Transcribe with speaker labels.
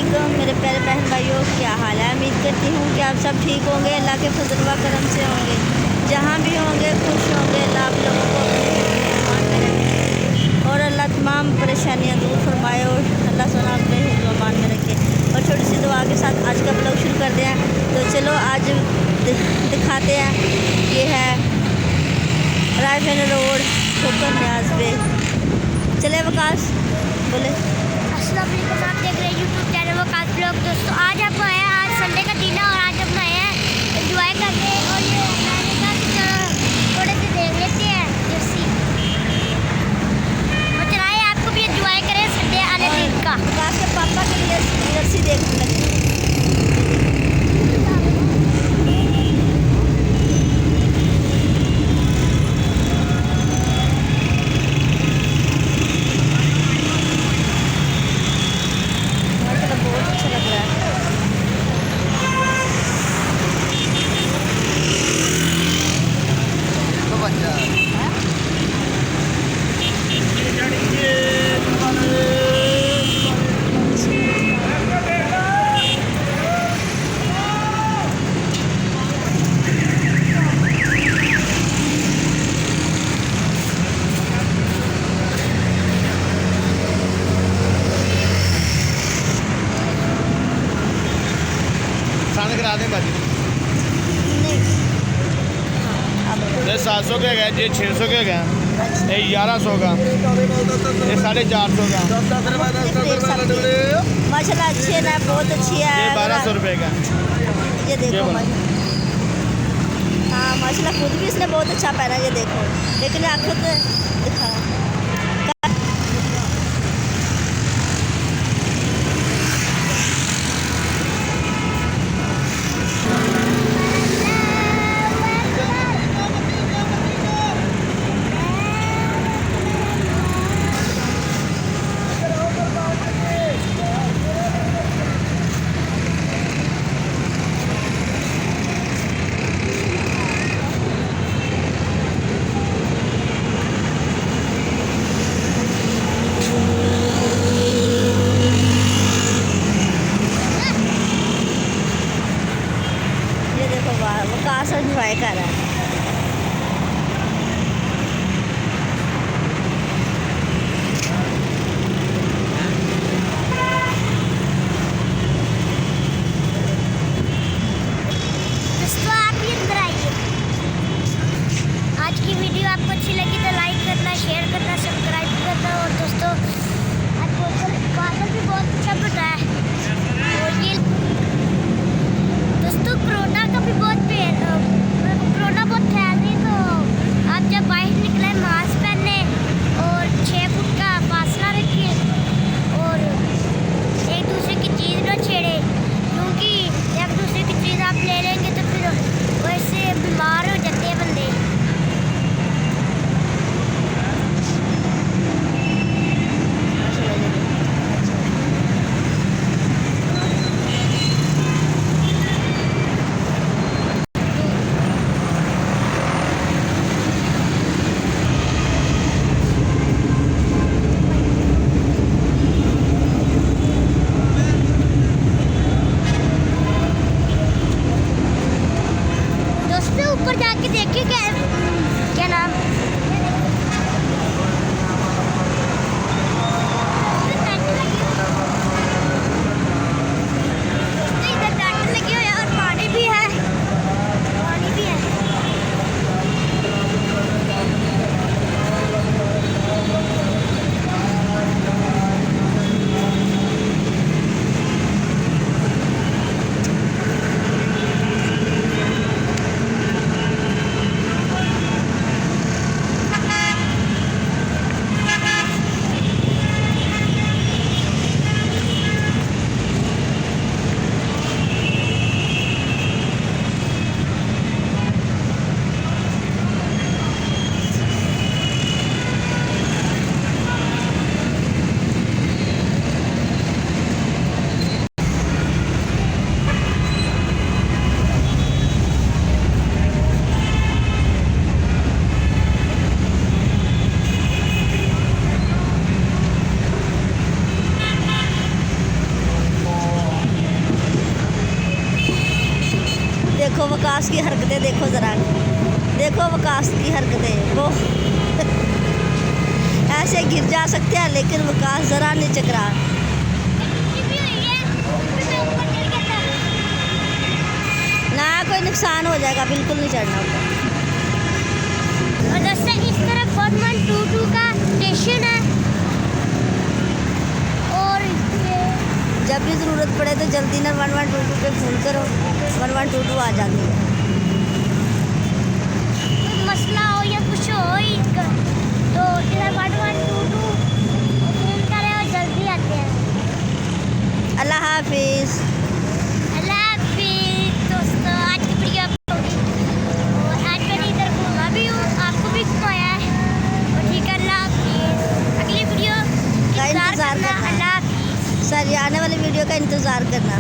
Speaker 1: वालेकुम मेरे प्यारे बहन भाइयों, क्या हाल है। उम्मीद करती हूँ कि आप सब ठीक होंगे, अल्लाह के फजल व करम से होंगे। जहाँ भी होंगे खुश होंगे, अल्लाह आप लोगों को अपने ईमान में रखे और अल्लाह तमाम परेशानियाँ दूर फरमाए और अल्लाह सुना अपने ईमान में रखे। और छोटी सी दुआ के साथ आज का ब्लॉग शुरू करते हैं। तो चलो आज दिखाते हैं। ये है रायफेन रोड ठोकर न्याज पे। चले वकास बोले।
Speaker 2: अस्सलाम वालेकुम, आप देख रहे हैं यूट्यूब चैनल वकास ब्लॉग। दोस्तों आज आपको आया, आज संडे का दिन है और आज हम आए हैं एंजॉय करके। और ये मैंने कहा कि चलो थोड़े से देख लेते हैं जर्सी और चलाए, आपको भी एंजॉय करें संडे आने दिन का।
Speaker 1: वकास के पापा के लिए जर्सी देखने लगे।
Speaker 3: करा दें बाजी
Speaker 1: नहीं
Speaker 3: 700 का है, ये 600 का है, ये 1100 का, ये 450 का,
Speaker 1: माशाल्लाह अच्छी है ना, बहुत अच्छी है।
Speaker 3: ये 1200 रुपये का।
Speaker 1: ये देखो हाँ माशाल्लाह, खुद भी इसने बहुत अच्छा पहना। ये देखो, लेकिन आखिर तो दिखा वकास एंजॉय कर रहा है।
Speaker 2: दोस्तों आप भी अंदर आइए। आज की वीडियो आपको अच्छी लगी तो लाइक करना, शेयर करना, सब्सक्राइब करना। और दोस्तों आज बादल भी बहुत अच्छा बना है। और ये दोस्तों कोरोना का भी बहुत कोरोना बहुत फैल रही है, तो आप जब बाहर निकले मास्क पहने और 6 फुट का फासला रखिए और एक दूसरे की चीज़ न छेड़े, क्योंकि एक दूसरे की चीज़ आप ले लेंगे तो फिर वैसे बीमार हो जाते हैं बंदे। ऊपर जाके देखिए क्या नाम इधर टेंट लगी हुई है और पानी भी है, पानी भी है।
Speaker 1: देखो वकास की हरकतें, देखो ज़रा, देखो वकास की हरकतें। वो ऐसे गिर जा सकते हैं लेकिन वकास ज़रा नहीं चकरा। ना कोई नुकसान हो जाएगा, बिल्कुल नहीं चढ़ना ऊपर।
Speaker 2: और दोस्तों इस तरफ 1122 का स्टेशन है। और ये
Speaker 1: जब भी ज़रूरत पड़े तो जल्दी ना 1122 पे फ़ोन करो, 1122 आ जाती है।
Speaker 2: कोई मसला हो या कुछ हो ही तो इधर 1122 फोन करें और जल्दी आते हैं।
Speaker 1: अल्लाह हाफिज़।
Speaker 2: अल्लाह हाफिज़। दोस्तों आज की वीडियो आपको होगी और आज मैंने इधर घूमा भी हूँ, आपको भी घुमाया है। और ठीक है, अल्लाह हाफिज़। अगली वीडियो
Speaker 1: का इंतज़ार करना।
Speaker 2: अल्लाह हाफिज़।
Speaker 1: सर, आने वाली वीडियो का इंतज़ार करना।